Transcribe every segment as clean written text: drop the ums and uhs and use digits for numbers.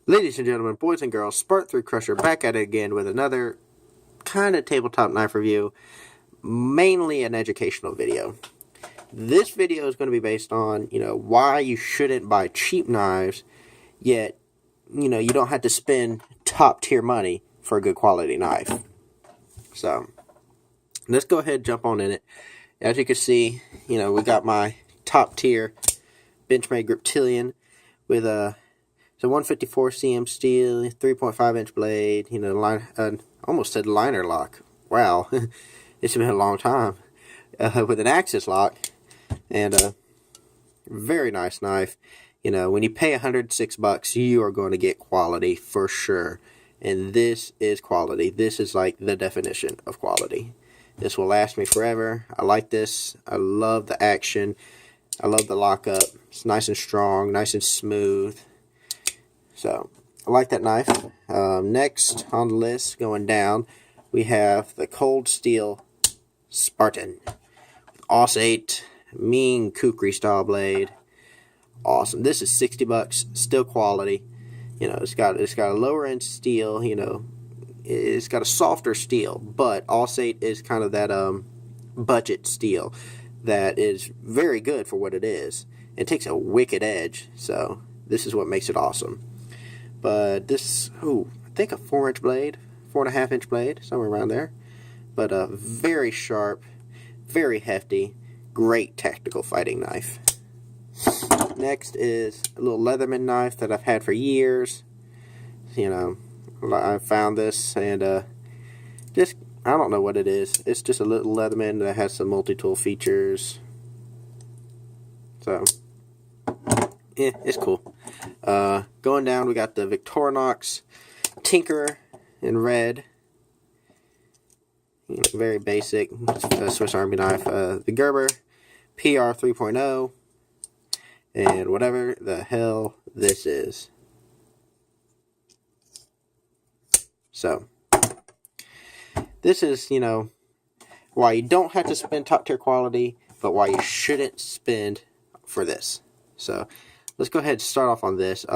Ladies and gentlemen, boys and girls, Spark 3 Crusher back at it again with another kind of tabletop knife review, mainly an educational video. This video is going to be based on, why you shouldn't buy cheap knives, yet, you don't have to spend top tier money for a good quality knife. So, let's go ahead and jump on in it. As you can see, we got my top tier Benchmade Griptilian with a 154 cm steel, 3.5 inch blade, almost said liner lock. Wow, it's been a long time. With an axis lock, and a very nice knife. When you pay $106, you are going to get quality for sure. And this is quality. This is like the definition of quality. This will last me forever. I like this. I love the action. I love the lockup. It's nice and strong, nice and smooth. So, I like that knife. Next on the list, going down, we have the Cold Steel Spartan. Aus 8, mean kukri style blade. Awesome. This is $60, still quality. It's got a lower end steel, it's got a softer steel, but Aus 8 is kind of that budget steel that is very good for what it is. It takes a wicked edge, so this is what makes it awesome. But this, I think a 4-inch blade, 4.5 inch blade, somewhere around there. But a very sharp, very hefty, great tactical fighting knife. Next is a little Leatherman knife that I've had for years. I found this and I don't know what it is. It's just a little Leatherman that has some multi-tool features. So, it's cool. Going down, we got the Victorinox Tinkerer in red. Very basic Swiss Army knife. The Gerber PR 3.0. And whatever the hell this is. So, this is, why you don't have to spend top tier quality, but why you shouldn't spend for this. So, let's go ahead and start off on this.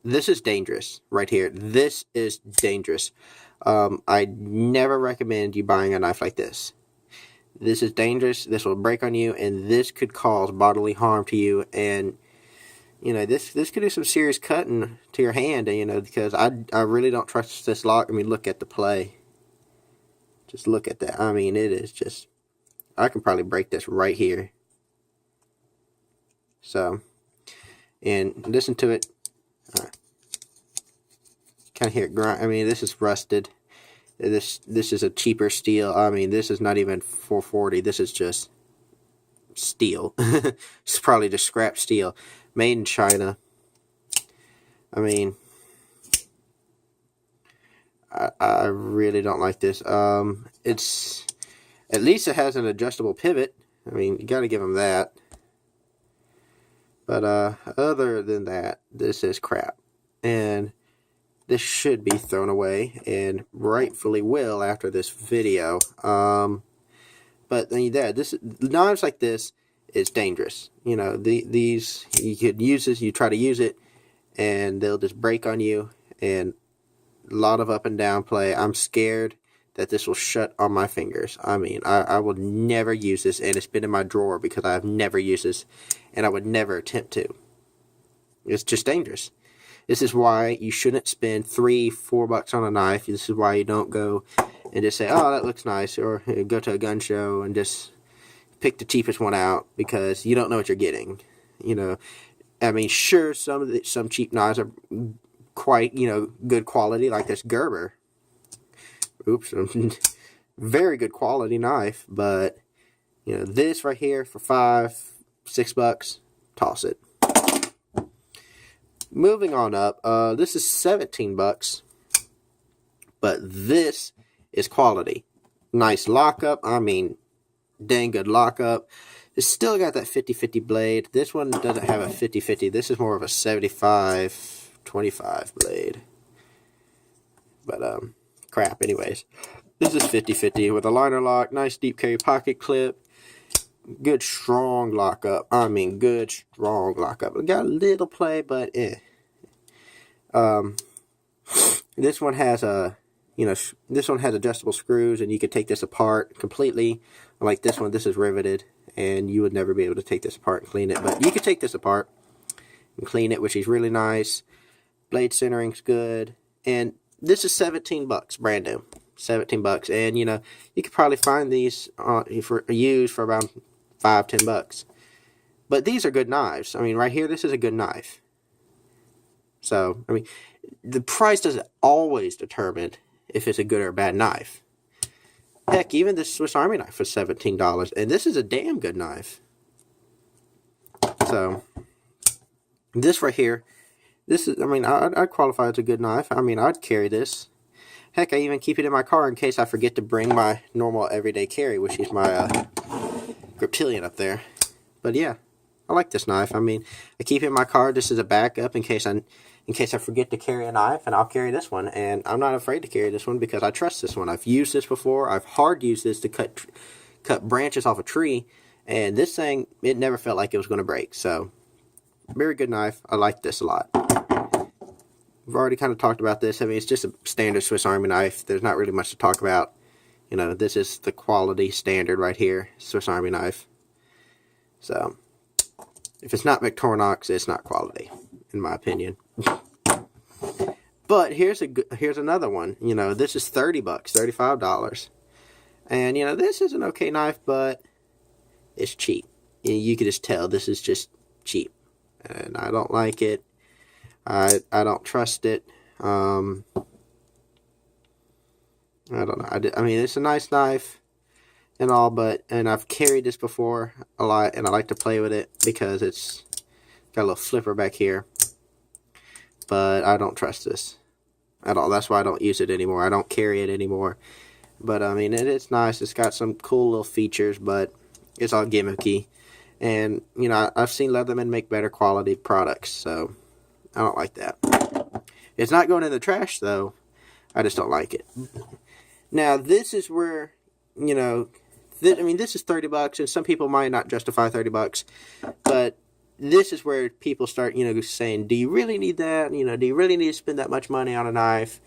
This is dangerous right here. This is dangerous. I never recommend you buying a knife like this. This is dangerous. This will break on you, and this could cause bodily harm to you. And this could do some serious cutting to your hand. Because I really don't trust this lock. Look at the play. Just look at that. It is just. I can probably break this right here. So, and listen to it. Kind of hear it grind. This is rusted. This is a cheaper steel. This is not even 440. This is just steel. It's probably just scrap steel, made in China. I really don't like this. It's at least it has an adjustable pivot. You gotta give them that. But other than that, this is crap, and this should be thrown away, and rightfully will after this video. But knives like this is dangerous. These you could use this. You try to use it, and they'll just break on you, and a lot of up and down play. I'm scared that this will shut on my fingers. I will never use this, and it's been in my drawer because I've never used this, and I would never attempt to. It's just dangerous. This is why you shouldn't spend $3-4 on a knife. This is why you don't go and just say, "Oh, that looks nice," or go to a gun show and just pick the cheapest one out, because you don't know what you're getting. Sure, some cheap knives are quite good quality, like this Gerber. Oops, very good quality knife, but this right here for $5-6, toss it. Moving on up, this is $17, but this is quality. Nice lockup. Dang good lockup. It's still got that 50-50 blade. This one doesn't have a 50-50. This is more of a 75-25 blade. But crap. Anyways, this is 50-50 with a liner lock, nice deep carry pocket clip. Good strong lockup. Good strong lockup. It got a little play, but This one has this one has adjustable screws, and you could take this apart completely. Like this one, this is riveted, and you would never be able to take this apart and clean it. But you could take this apart and clean it, which is really nice. Blade centering's good, and this is $17, brand new, $17. And you could probably find these for used for around $5-10. But these are good knives. I mean, right here, this is a good knife. So, I mean, the price doesn't always determine if it's a good or a bad knife. Heck, even this Swiss Army knife was $17, and this is a damn good knife. So, this right here, this is, I mean, I'd qualify as a good knife. I mean, I'd carry this. Heck, I even keep it in my car in case I forget to bring my normal everyday carry, which is my Reptilian up there. But yeah, I like this knife. I mean, I keep it in my car just as a backup in case I forget to carry a knife, and I'll carry this one. And I'm not afraid to carry this one because I trust this one. I've used this before. I've hard used this to cut branches off a tree, and this thing, it never felt like it was going to break. So, very good knife. I like this a lot. We've already kind of talked about this. I mean, it's just a standard Swiss Army knife. There's not really much to talk about. This is the quality standard right here, Swiss Army knife. So, if it's not Victorinox, it's not quality, in my opinion. But here's another one. This is $30, $35. And, this is an okay knife, but it's cheap. You can just tell this is just cheap. And I don't like it. I don't trust it. I don't know. I mean, it's a nice knife and all, and I've carried this before a lot, and I like to play with it because it's got a little flipper back here. But I don't trust this at all. That's why I don't use it anymore. I don't carry it anymore. But I mean, it's nice. It's got some cool little features, but it's all gimmicky. And I've seen Leatherman make better quality products, so I don't like that. It's not going in the trash, though. I just don't like it. Now, this is where, I mean, this is $30, and some people might not justify $30, but this is where people start, saying, do you really need that? Do you really need to spend that much money on a knife?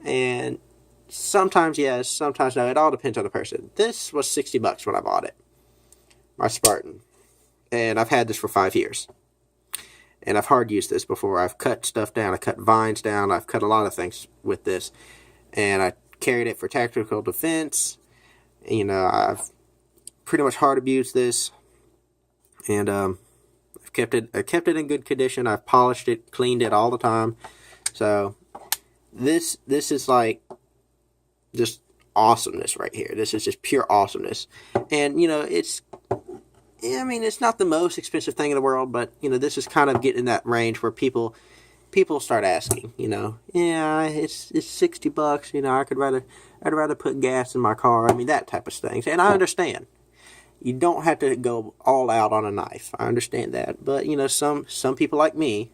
And sometimes yes, sometimes no. It all depends on the person. This was $60 when I bought it. My Spartan. And I've had this for 5 years. And I've hard used this before. I've cut stuff down. I cut vines down. I've cut a lot of things with this. And I carried it for tactical defense. I've pretty much hard abused this. And I kept it in good condition. I've polished it, cleaned it all the time. So this is like just awesomeness right here. This is just pure awesomeness. And it's not the most expensive thing in the world, but this is kind of getting in that range where people start asking, yeah, it's $60, I'd rather put gas in my car. I mean, that type of things. And I understand. You don't have to go all out on a knife. I understand that. But, some people like me,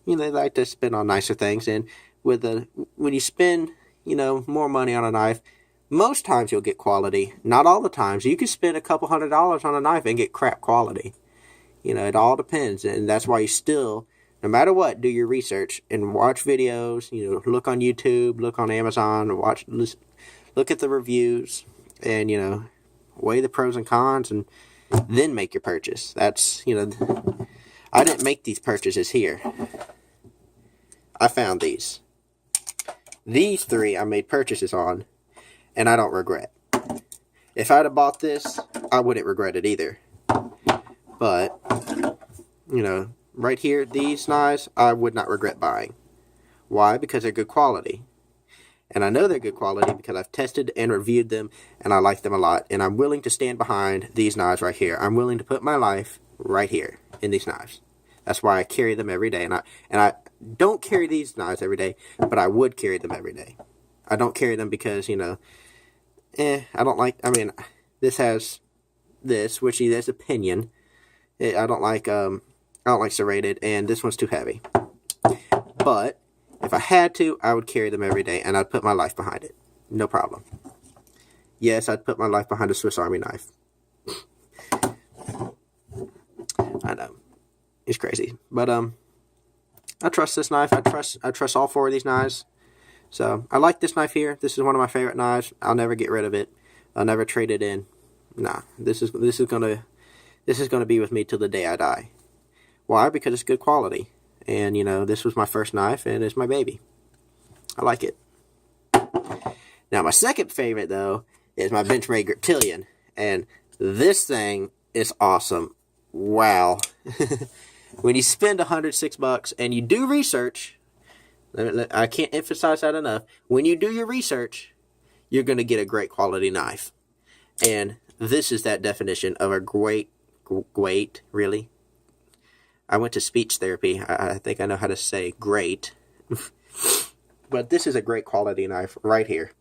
they like to spend on nicer things. And when you spend, more money on a knife, most times you'll get quality. Not all the times. You can spend a couple $100s on a knife and get crap quality. It all depends. And that's why you still, no matter what, do your research and watch videos. Look on YouTube, look on Amazon, look at the reviews, and, weigh the pros and cons, and then make your purchase. That's, I didn't make these purchases here. I found these. These three I made purchases on, and I don't regret. If I'd have bought this, I wouldn't regret it either. But, right here, these knives, I would not regret buying. Why? Because they're good quality. And I know they're good quality because I've tested and reviewed them, and I like them a lot. And I'm willing to stand behind these knives right here. I'm willing to put my life right here in these knives. That's why I carry them every day. And I don't carry these knives every day, but I would carry them every day. I don't carry them because, I don't like, this has this, which is a pinion. I don't like serrated, and this one's too heavy. But if I had to, I would carry them every day, and I'd put my life behind it. No problem. Yes, I'd put my life behind a Swiss Army knife. I know. It's crazy. But, I trust this knife. I trust all 4 of these knives. So I like this knife here. This is one of my favorite knives. I'll never get rid of it. I'll never trade it in. Nah, this is gonna be with me till the day I die. Why? Because it's good quality. And you know, this was my first knife, and it's my baby. I like it. Now my second favorite though is my Benchmade Griptilian, and this thing is awesome. Wow. When you spend $106 and you do research, I can't emphasize that enough. When you do your research, you're going to get a great quality knife. And this is that definition of a great, really. I went to speech therapy. I think I know how to say great. But this is a great quality knife right here.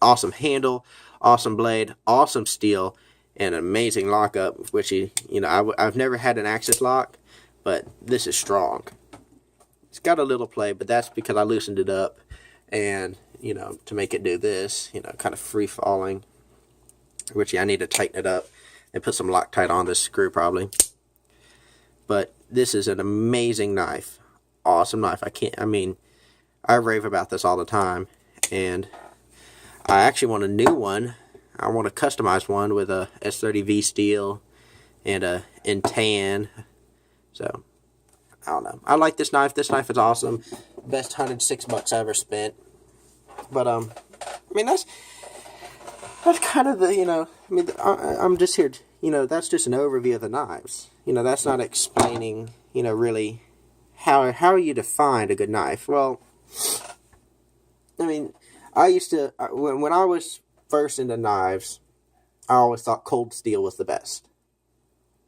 Awesome handle, awesome blade, awesome steel, and an amazing lockup, which, you know, I've never had an axis lock, but this is strong. It's got a little play, but that's because I loosened it up, and, you know, to make it do this, you know, kind of free falling, which I need to tighten it up and put some Loctite on this screw probably. But this is an amazing knife. Awesome knife. I rave about this all the time, and I actually want a new one. I want a customized one with a S30V steel and in tan. So, I don't know. I like this knife. This knife is awesome. Best $106 I ever spent. But, I mean, that's kind of the, you know, I mean, I'm just here, you know, that's just an overview of the knives. You know, that's not explaining, you know, really how you define a good knife. Well, I mean, I used to, when I was first into knives, I always thought cold steel was the best.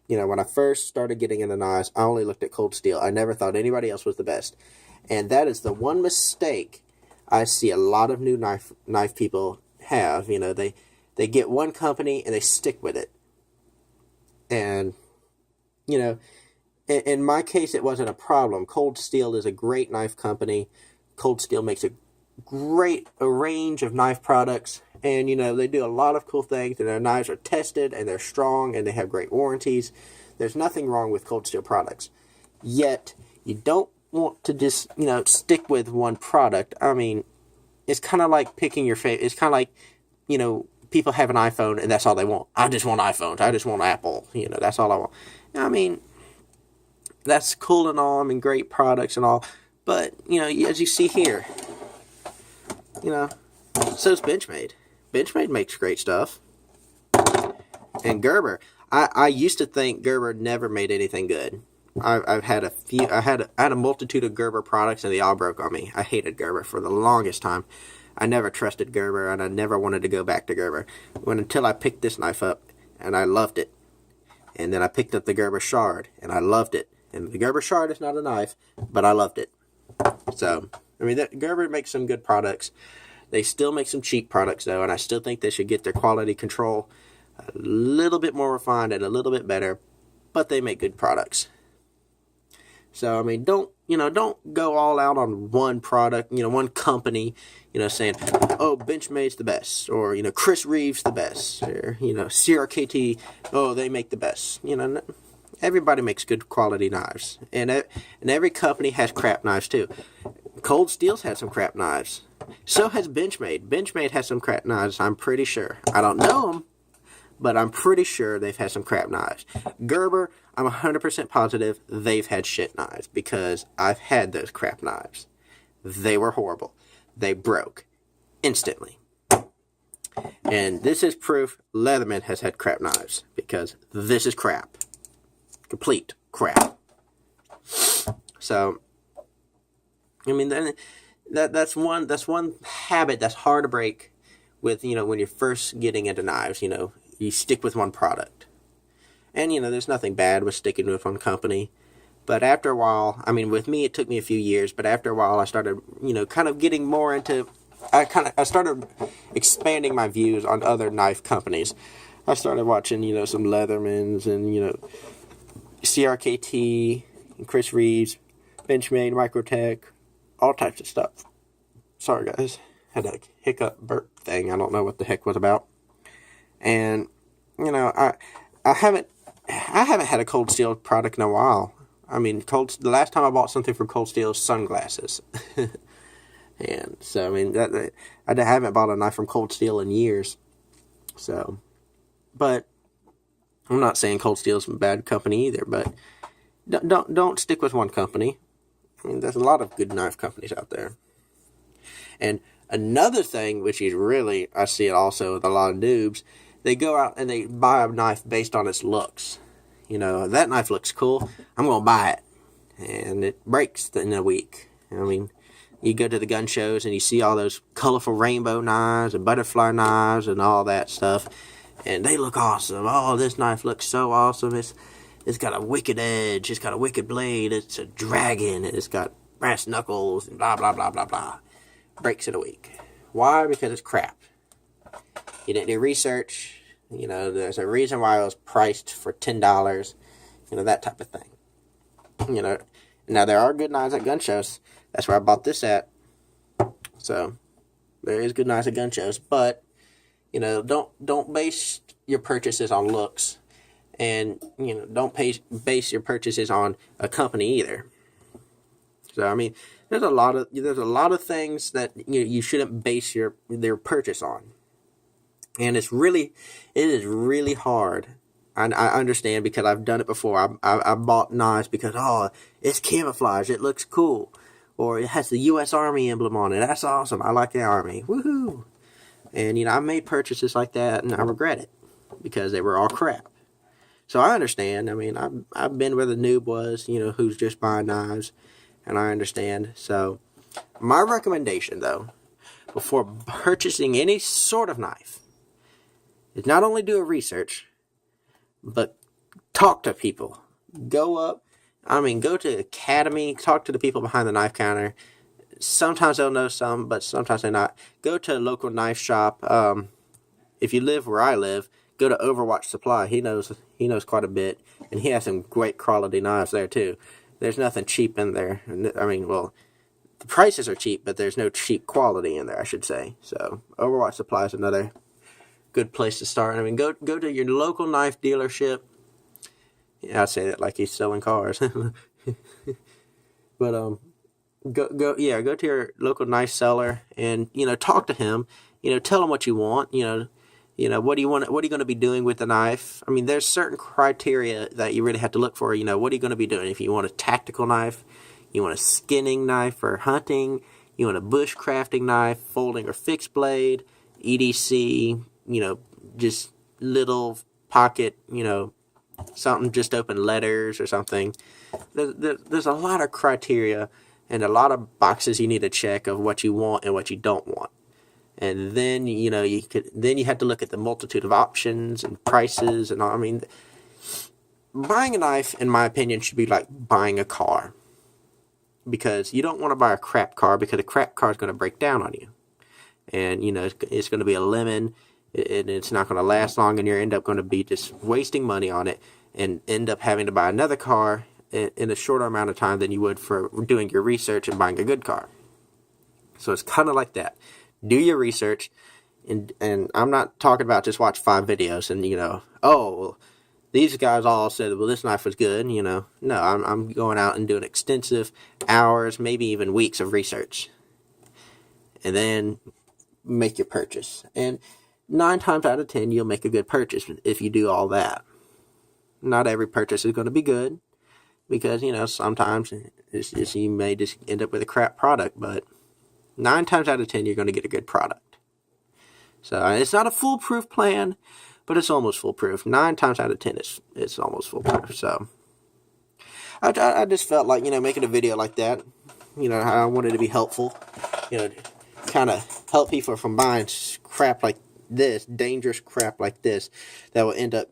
You know, when I first started getting into knives, I only looked at cold steel. I never thought anybody else was the best. And that is the one mistake I see a lot of new knife people have. You know, they get one company and they stick with it. And, you know, in my case, it wasn't a problem. Cold Steel is a great knife company. Cold Steel makes a range of knife products, and you know, they do a lot of cool things, and their knives are tested and they're strong and they have great warranties. There's nothing wrong with Cold Steel products. Yet you don't want to just, you know, stick with one product. I mean, it's kind of like picking your favorite. It's kind of like, you know, people have an iPhone and that's all they want. I just want iPhones. I just want Apple. You know, that's all I want. I mean, that's cool and all. I mean, great products and all. But, you know, as you see here, you know, so's Benchmade. Benchmade makes great stuff. And Gerber. I used to think Gerber never made anything good. I've had a few. I had a multitude of Gerber products, and they all broke on me. I hated Gerber for the longest time. I never trusted Gerber, and I never wanted to go back to Gerber. Until I picked this knife up, and I loved it. And then I picked up the Gerber Shard, and I loved it. And the Gerber Shard is not a knife, but I loved it. So, I mean, Gerber makes some good products. They still make some cheap products, though, and I still think they should get their quality control a little bit more refined and a little bit better, but they make good products. So, I mean, don't go all out on one product, you know, one company, you know, saying, oh, Benchmade's the best, or, you know, Chris Reeves the best, or, you know, CRKT, oh, they make the best. You know, everybody makes good quality knives, and every company has crap knives, too. Cold Steel's had some crap knives. So has Benchmade. Benchmade has some crap knives, I'm pretty sure. I don't know them, but I'm pretty sure they've had some crap knives. Gerber, I'm 100% positive they've had shit knives, because I've had those crap knives. They were horrible. They broke instantly. And this is proof Leatherman has had crap knives, because this is crap. Complete crap. So, I mean, that's one habit that's hard to break with, you know, when you're first getting into knives. You know, you stick with one product. And, you know, there's nothing bad with sticking with one company. But after a while, I mean, with me, it took me a few years, but after a while, I started, you know, kind of getting more into, I started expanding my views on other knife companies. I started watching, you know, some Leathermans and, you know, CRKT, and Chris Reeves, Benchmade, Microtech, all types of stuff. Sorry, guys. Had a hiccup burp thing. I don't know what the heck was about. And, you know, I haven't had a Cold Steel product in a while. I mean, the last time I bought something from Cold Steel was sunglasses. And so, I mean, I haven't bought a knife from Cold Steel in years. So, but I'm not saying Cold Steel is a bad company either, but don't stick with one company. I mean, there's a lot of good knife companies out there. And another thing, which is really, I see it also with a lot of noobs, they go out and they buy a knife based on its looks. You know, that knife looks cool, I'm going to buy it. And it breaks in a week. I mean, you go to the gun shows and you see all those colorful rainbow knives and butterfly knives and all that stuff. And they look awesome. Oh, this knife looks so awesome. It's got a wicked edge. It's got a wicked blade. It's a dragon. It's got brass knuckles and blah, blah, blah, blah, blah. Breaks in a week. Why? Because it's crap. You didn't do research. You know, there's a reason why it was priced for $10. You know, that type of thing. You know, now there are good knives at gun shows. That's where I bought this at. So, there is good knives at gun shows. But, you know, don't base your purchases on looks. And, you know, don't base your purchases on a company either. So, I mean, there's a lot of things that you shouldn't base their purchase on. And it is really hard. I understand because I've done it before. I bought knives because, oh, it's camouflage. It looks cool. Or it has the U.S. Army emblem on it. That's awesome. I like the Army. Woohoo! And, you know, I made purchases like that and I regret it because they were all crap. So I understand. I mean, I've been where the noob was, you know, who's just buying knives. And I understand. So my recommendation, though, before purchasing any sort of knife is not only do a research, but talk to people. Go to Academy, talk to the people behind the knife counter. Sometimes they'll know some, but sometimes they're not. Go to a local knife shop. If you live where I live, go to Overwatch Supply. He knows quite a bit, and he has some great quality knives there too. There's nothing cheap in there. I mean, well, the prices are cheap, but there's no cheap quality in there, I should say. So Overwatch Supply is another good place to start. I mean, go to your local knife dealership. Yeah, I say that like he's selling cars. But go to your local knife seller and, you know, talk to him. You know, tell him what you want. You know, what do you want? What are you going to be doing with the knife? I mean, there's certain criteria that you really have to look for. You know, what are you going to be doing? If you want a tactical knife, you want a skinning knife for hunting, you want a bushcrafting knife, folding or fixed blade, EDC, you know, just little pocket, you know, something just open letters or something. There's a lot of criteria and a lot of boxes you need to check of what you want and what you don't want. And then, you know, you have to look at the multitude of options and prices and all. I mean, buying a knife, in my opinion, should be like buying a car. Because you don't want to buy a crap car because a crap car is going to break down on you. And, you know, it's going to be a lemon and it's not going to last long and you end up going to be just wasting money on it and end up having to buy another car in a shorter amount of time than you would for doing your research and buying a good car. So it's kind of like that. Do your research, and I'm not talking about just watch 5 videos and, you know, oh, well, these guys all said, well, this knife was good, you know. No, I'm going out and doing extensive hours, maybe even weeks of research. And then make your purchase. And 9 times out of 10, you'll make a good purchase if you do all that. Not every purchase is going to be good because, you know, sometimes you may just end up with a crap product, but 9 times out of 10, you're going to get a good product. So it's not a foolproof plan, but it's almost foolproof. 9 times out of 10, it's almost foolproof. So I just felt like, you know, making a video like that, you know, I wanted to be helpful, you know, kind of help people from buying crap like this, dangerous crap like this, that will end up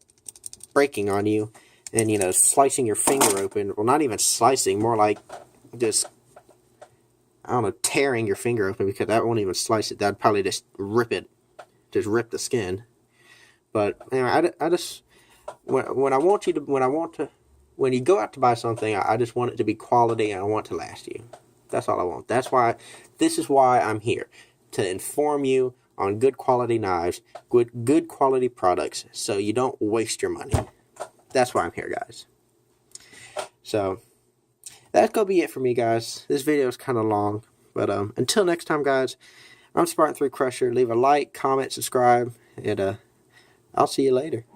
breaking on you and, you know, slicing your finger open. Well, not even slicing, more like just, I don't know, tearing your finger open, because that won't even slice it. That'd probably just rip it, just rip the skin. But anyway, I just when you go out to buy something, I just want it to be quality and I want it to last you. That's all I want. This is why I'm here, to inform you on good quality knives, good quality products, so you don't waste your money. That's why I'm here, guys. So that's going to be it for me, guys. This video is kind of long. But until next time, guys, I'm Spartan 3 Crusher. Leave a like, comment, subscribe, and I'll see you later.